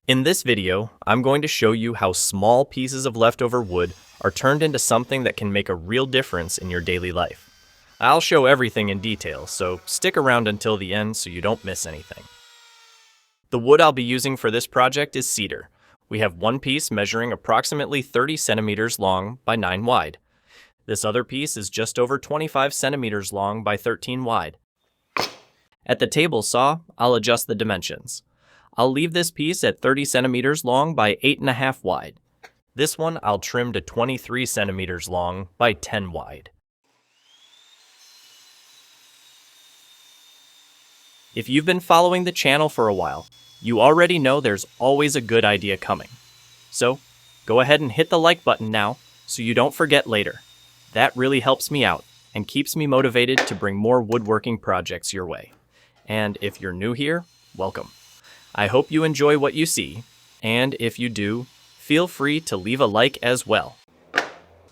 In this video, I'm going to show you how small pieces of leftover wood are turned into something that can make a real difference in your daily life. I'll show everything in detail, so stick around until the end so you don't miss anything. The wood I'll be using for this project is cedar. We have one piece measuring approximately 30 centimeters long by 9 wide. This other piece is just over 25 centimeters long by 13 wide. At the table saw, I'll adjust the dimensions. I'll leave this piece at 30 centimeters long by 8.5 wide. This one I'll trim to 23 centimeters long by 10 wide. If you've been following the channel for a while, you already know there's always a good idea coming. So, go ahead and hit the like button now so you don't forget later. That really helps me out and keeps me motivated to bring more woodworking projects your way. And if you're new here, welcome. I hope you enjoy what you see, and if you do, feel free to leave a like as well.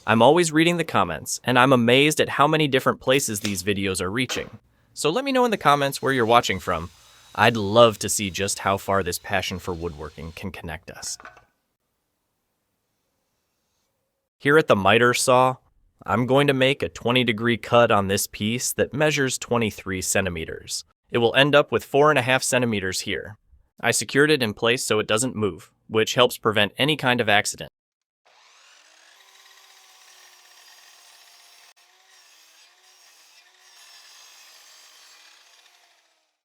I'm always reading the comments, and I'm amazed at how many different places these videos are reaching. So let me know in the comments where you're watching from. I'd love to see just how far this passion for woodworking can connect us. Here at the miter saw, I'm going to make a 20-degree cut on this piece that measures 23 centimeters. It will end up with 4.5 centimeters here. I secured it in place so it doesn't move, which helps prevent any kind of accident.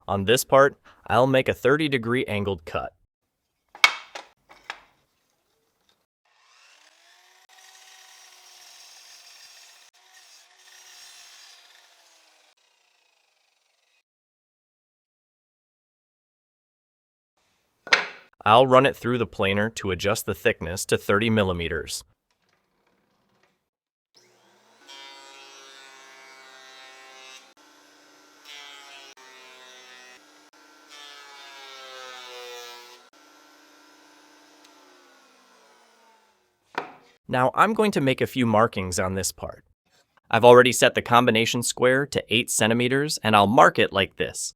On this part, I'll make a 30-degree angled cut. I'll run it through the planer to adjust the thickness to 30 millimeters. Now I'm going to make a few markings on this part. I've already set the combination square to 8 centimeters and I'll mark it like this.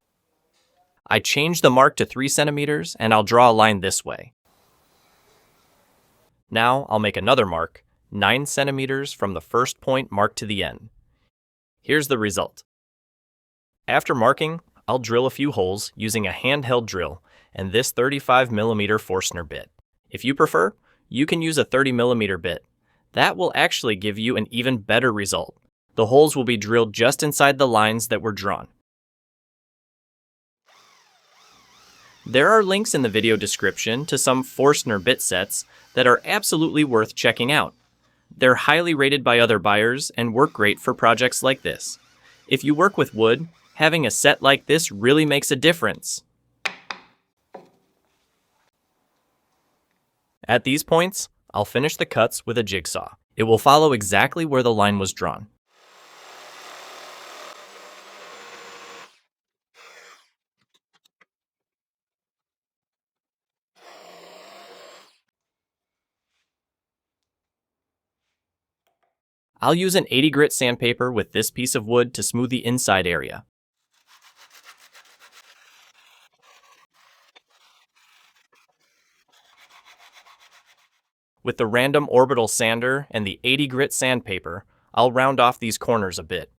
I change the mark to 3 centimeters and I'll draw a line this way. Now I'll make another mark, 9 centimeters from the first point marked to the end. Here's the result. After marking, I'll drill a few holes using a handheld drill and this 35 millimeter Forstner bit. If you prefer, you can use a 30 millimeter bit. That will actually give you an even better result. The holes will be drilled just inside the lines that were drawn. There are links in the video description to some Forstner Bit Sets that are absolutely worth checking out. They're highly rated by other buyers and work great for projects like this. If you work with wood, having a set like this really makes a difference. At these points, I'll finish the cuts with a jigsaw. It will follow exactly where the line was drawn. I'll use an 80 grit sandpaper with this piece of wood to smooth the inside area. With the random orbital sander and the 80 grit sandpaper, I'll round off these corners a bit.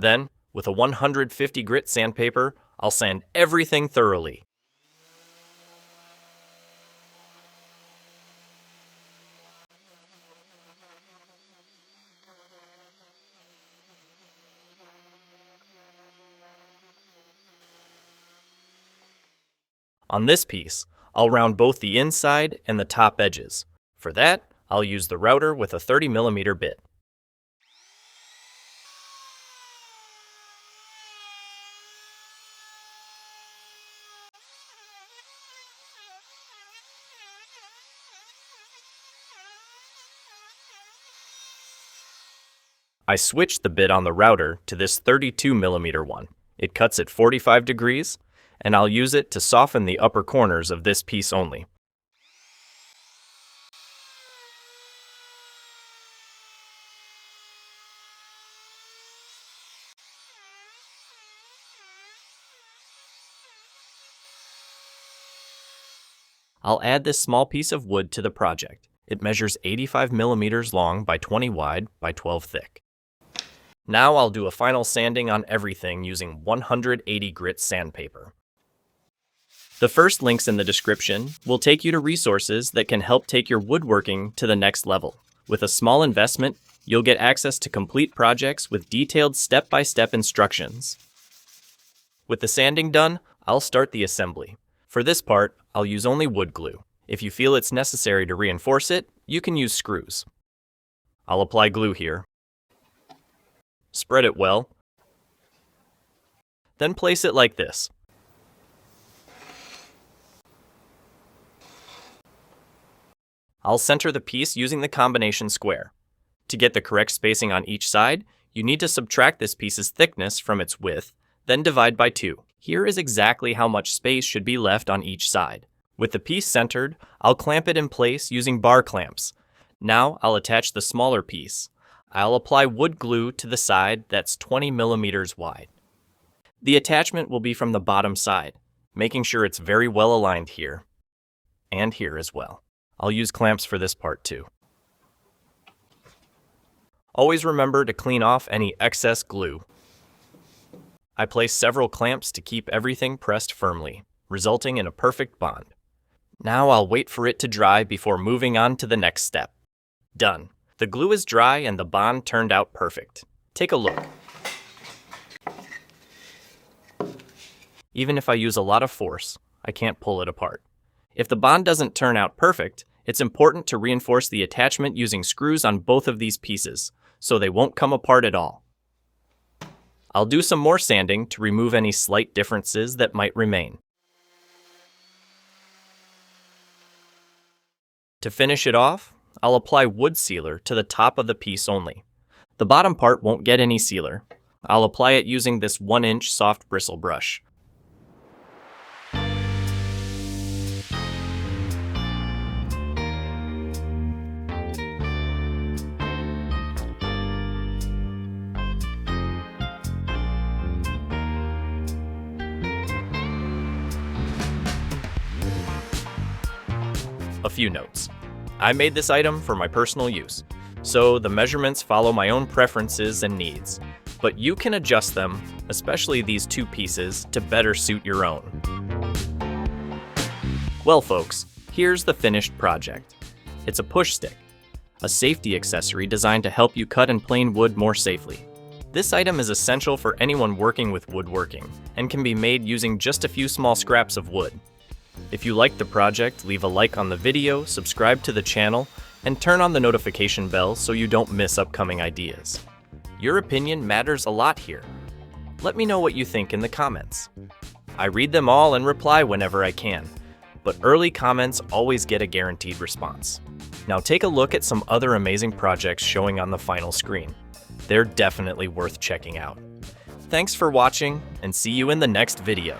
Then, with a 150 grit sandpaper, I'll sand everything thoroughly. On this piece, I'll round both the inside and the top edges. For that, I'll use the router with a 30 millimeter bit. I switched the bit on the router to this 32 millimeter one. It cuts at 45 degrees, and I'll use it to soften the upper corners of this piece only. I'll add this small piece of wood to the project. It measures 85 millimeters long by 20 wide by 12 thick. Now I'll do a final sanding on everything using 180 grit sandpaper. The first links in the description will take you to resources that can help take your woodworking to the next level. With a small investment, you'll get access to complete projects with detailed step-by-step instructions. With the sanding done, I'll start the assembly. For this part, I'll use only wood glue. If you feel it's necessary to reinforce it, you can use screws. I'll apply glue here. Spread it well. Then place it like this. I'll center the piece using the combination square. To get the correct spacing on each side, you need to subtract this piece's thickness from its width, then divide by 2. Here is exactly how much space should be left on each side. With the piece centered, I'll clamp it in place using bar clamps. Now I'll attach the smaller piece. I'll apply wood glue to the side that's 20 millimeters wide. The attachment will be from the bottom side, making sure it's very well aligned here, and here as well. I'll use clamps for this part too. Always remember to clean off any excess glue. I place several clamps to keep everything pressed firmly, resulting in a perfect bond. Now I'll wait for it to dry before moving on to the next step. Done. The glue is dry and the bond turned out perfect. Take a look. Even if I use a lot of force, I can't pull it apart. If the bond doesn't turn out perfect, it's important to reinforce the attachment using screws on both of these pieces, so they won't come apart at all. I'll do some more sanding to remove any slight differences that might remain. To finish it off, I'll apply wood sealer to the top of the piece only. The bottom part won't get any sealer. I'll apply it using this 1-inch soft bristle brush. A few notes. I made this item for my personal use, so the measurements follow my own preferences and needs, but you can adjust them, especially these 2 pieces, to better suit your own. Well folks, here's the finished project. It's a push stick, a safety accessory designed to help you cut and plane wood more safely. This item is essential for anyone working with woodworking, and can be made using just a few small scraps of wood. If you liked the project, leave a like on the video, subscribe to the channel, and turn on the notification bell so you don't miss upcoming ideas. Your opinion matters a lot here. Let me know what you think in the comments. I read them all and reply whenever I can, but early comments always get a guaranteed response. Now take a look at some other amazing projects showing on the final screen. They're definitely worth checking out. Thanks for watching, and see you in the next video.